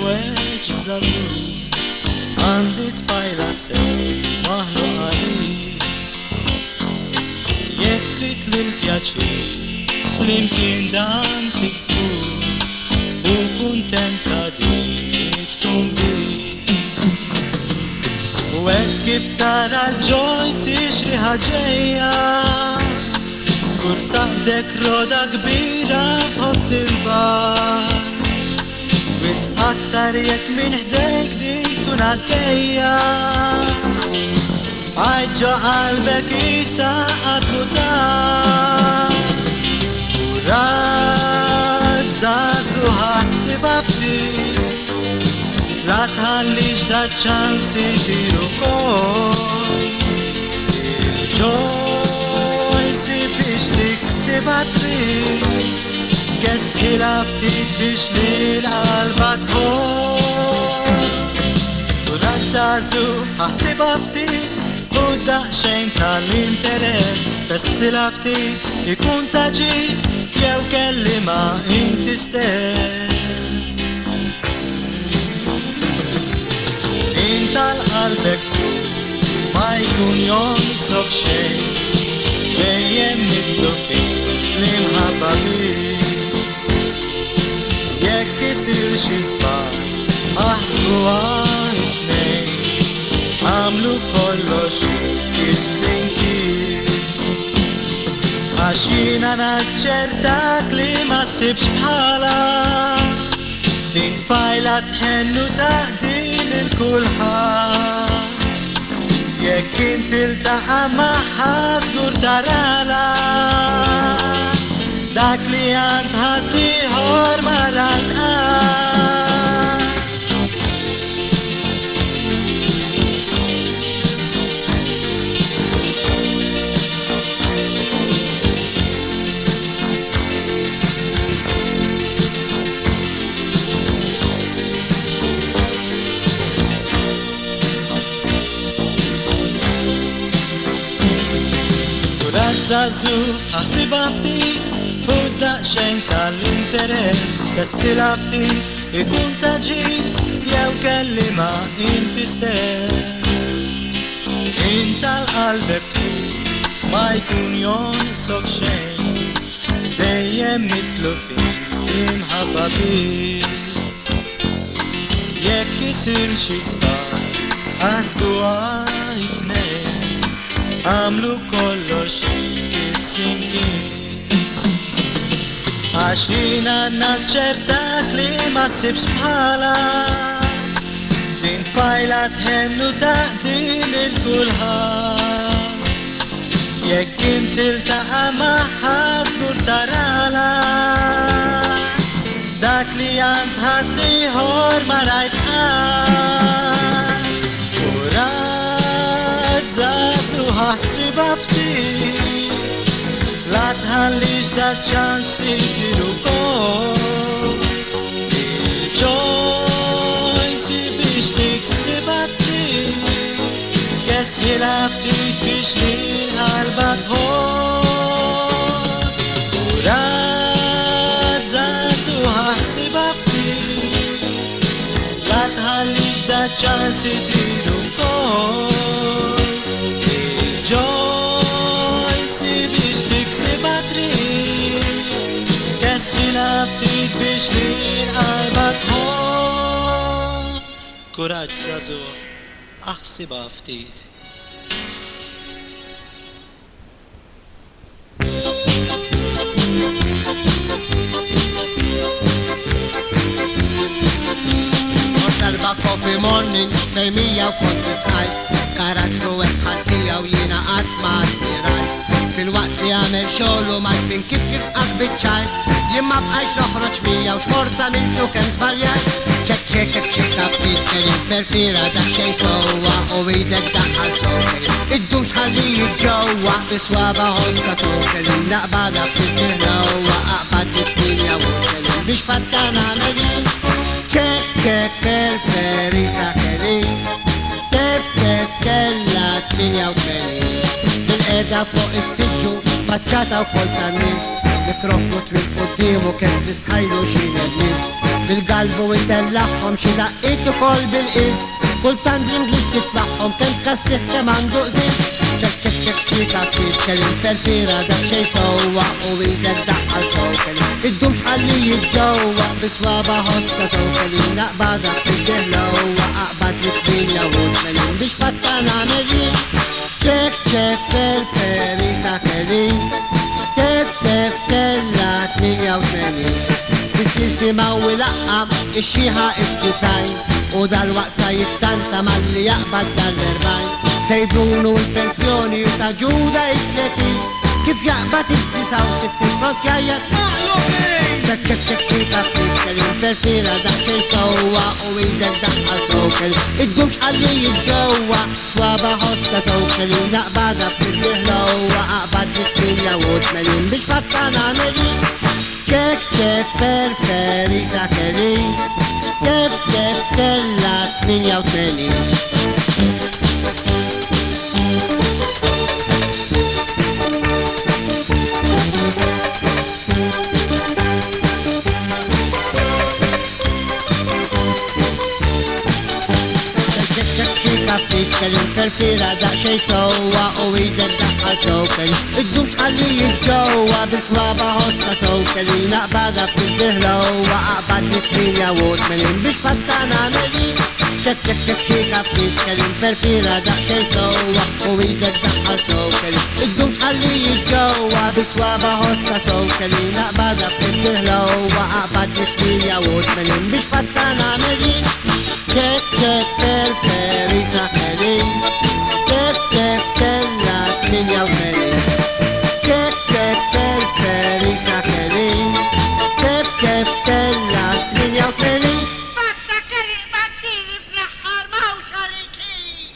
żewweġ żagħżugħ għandi tfajla sew maħluqa lih. Jekk trid lill-pjaċir flimkien dan tiksbur u kuntenta dik tkun bih. U hekk kif tara l-ġoj sixriħa ġejja, żgur taħdek roda kbira tħoss il-baħr. Wis aktar jekk minn ħdejk dik tkun għaddejja, għajġa qalbek isa għadmutar. Rar żagħżugħ ħassiba ftit, la tħallix dat ċans isir ukoll. Il-ġoj sib biex tiksiba trid, tgesħilha ftit biex lill-qalba tħoll. Rar żagħżugħ ħassiba ftit u daqsxejn tal-interess, bes ħsilha ftit ikun ta' ġid jew kellima inti stess. Inta l-qalbek ma jkun jonsob xejn, dejjem nidlu fik l-imħabba biss. Jekk isir xi żball aħsbuha it-tnejn, għamlu kollox is-sinkir. Għax jiena naċċertak li ma ssibx bħalak, din tfajla tħennu taqdil il-kulħadd. Jekk inti iltaqa' magħha żgur tarala dak li għand ħadd ieħor ma ralqah. Rar żagħżugħ ħassiba ftit u daqsxejn tal-interess, bes b'silha ftit ikun ta' ġid jew kellima inti stess. Inta l-qalbek tkun ma jkun jonsob xejn, dejjem nitlu fik fl-imħabba biss. Jekk isir xi żball ħasbuha it-tnejn, għamlu kollox is-sinkir. Għax jiena naċċertak li ma ssibx bħalak, din tfajla tħennu taqdil il-kulħadd. Jekk inti iltaqa' magħha żgur tarala dak li għand ħadd ieħor ma rajtqah. Żagħżugħ ħassiba ftit, la tħallix dat ċans isir ukoll. Il-ġoj sib biex tiksiba trid, gesħilha ftit biex lill-qalba tħoll. Rar żagħżugħ ħassiba ftit, la tħallix dat ċans isir ukoll. Ġoj sib biex tiksiba trid, gesħilha ftit biex lill-qalba tħoll. Kuraġġ żagħżugħ aħsibha ftit. Darba coffee morning fejmija u konti tħajt, karattru ħaddija u jiena qatt ma admirajt. Fil-waqt li għamel xogħlu ma jbin kif jifqaq biċ-ċajt, jien ma bqajx noħroġ mija u xorta miltu kemm żbaljajt. ċekka ftit kien il-ferfira daqsxejn sewwa u idek daħħal sokel, id-dum tħallih ġewwa biswaba ħolka sokel, naqbada ftit ġewwa aqbad id-dinja u l-kelin biex fatta nagħmel jien. ċek ferferita kelin, tef kella 88, bil-qeda fuq is-siġġu faċċata wkoll tan-nies, mikrofonu twil quddiem u kif tistħajlu xi nies. بالقلب ويدلعهم شي دقيت كل بالايد كلتان بالانجليز تدفعهم كان كسر كمان دوق زيت شك شك شك شيكا كيف كلم فرفيرة ده شي سوا ويدلع عالشوكلي الدومش خليه يتجوع بسوابة هصة شوكلي لا بعدك تدهلو أقبض الدنيا وتملين مش فتان عملين شك شك فرفري ساكلين تف تف تلات 180 السيسي مولقم الشيها التسعين وده الوقت سيتن تملي يقبض الاربعين سيبرونه والبنسيوني وتجودة 30 كيف يقبض 69 فرنك جاية شك شك شك شيكا بتتكلم فرفيرة ده شي سوا ويدك دقة سوكلي الدومش خليه يتجوع سوابة هصة سوكلي لا بعدها بتدهلو أقبض الدنيا وتملين مش فتان عملين شك شك فرفري ساكلي تف تف تلات 88 بتتكلم فرفيرة ده شي سوا ويدك دقة شوكلي الدومش خليه يتجوع بسوابة هصة شوكلي لا بعدها بتدهلو وأقبض الدنيا وتملين مش فتان عملين شك شك شك شيكا بتتكلم فرفيرة ده شي سوا ويدك دقة شوكلي الدومش خليه يتجوع بسوابة هصة شوكلي لا بعدها بتدهلو وأقبض الدنيا وتملين مش فتان عملين شك شك فرفري ساكلي تف تف تلات 88 شك شك فرفري ساكلي تف تف تلات 88 فكري بديني في الحار ما هو شريكي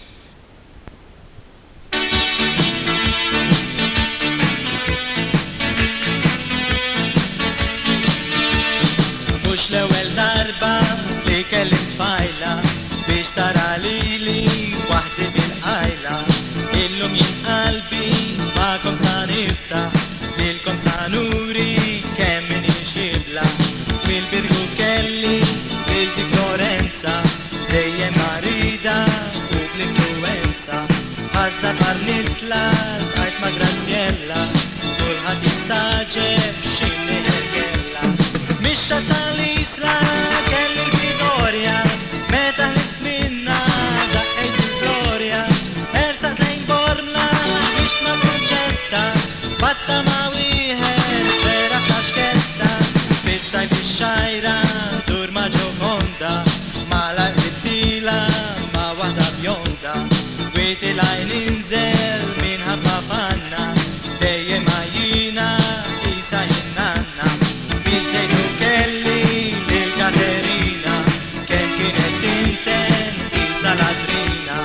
مش لأول ضربة لي كلمت فايلة بيشترى ليلي وحدي بالعيلة قلو من قلبي معكم سنفتح ليلكم سنوري كم من يشبلع من البرجو كلي ليلتي فلورنسا دي مريضة وبالإنفلونسا هزر نطلع لغاية ما جرازيلا كل هتستعجب شيلي هرجلة مش هتاليسلا كلي الفيدوريا متى لست منا دقيت الفلوريا ارسل زين بورملا مش ما كنشتا فتا ماويها فرح تشكتا في الصيف الشايرة دور ما جوكوندا مع التيلة مع واحدة بيوندا وتلاقي ننزل منها بفانا دي معينا إيسا ينانا بيزيدو كلي للكاترينا كان كانت تنتن إيسا لادرينا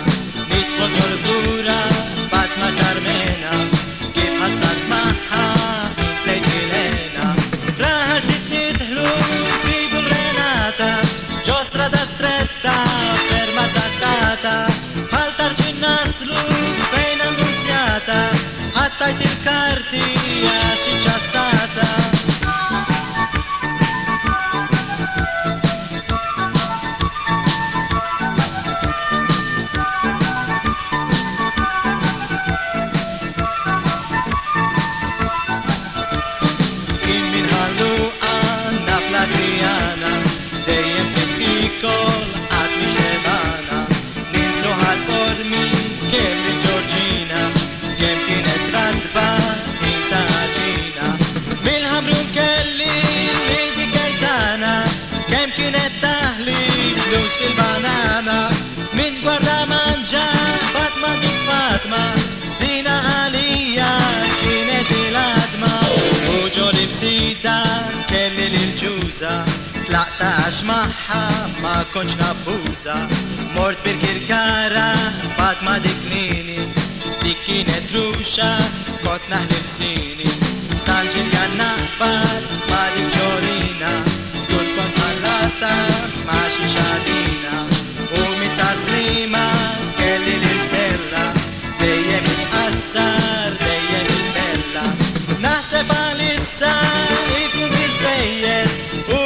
نتفو جربورا بعد ما كرمينا كيف حصلت معها ليدي لينا فراها جتني تهلو سيبو الريناتا جوسترا دا ستريتا fermata tata faltarci il naslu bene annunziata attajt il-karti għax iċċassata kien minħallu għanna fl-Adriana dejjem fit-tikol għad mi xebana ninżlu ħal-formi kemm il-Ġorġina kemm kienet radba isa ħaġina mill-ħamru kelli lildi kajtana kemm kienet taħli flus fil-banana min gwarda manġa Fatma dik Fatma dina għalija kienet il-adma u ġoli bsida kelli lil-ġuża tlaqtax maħħa ma konċ nabbuża mort bil-kirkara Fatma dik nini dik kienet ruxa kont naħlib sini Sanġilja naqbar ma dik ġorina skur kont ħallata ma xi xadina u mit-taslima kelli l-istella dejjem inqassar dejjem intella naħseb għalissa ikun biżejjed u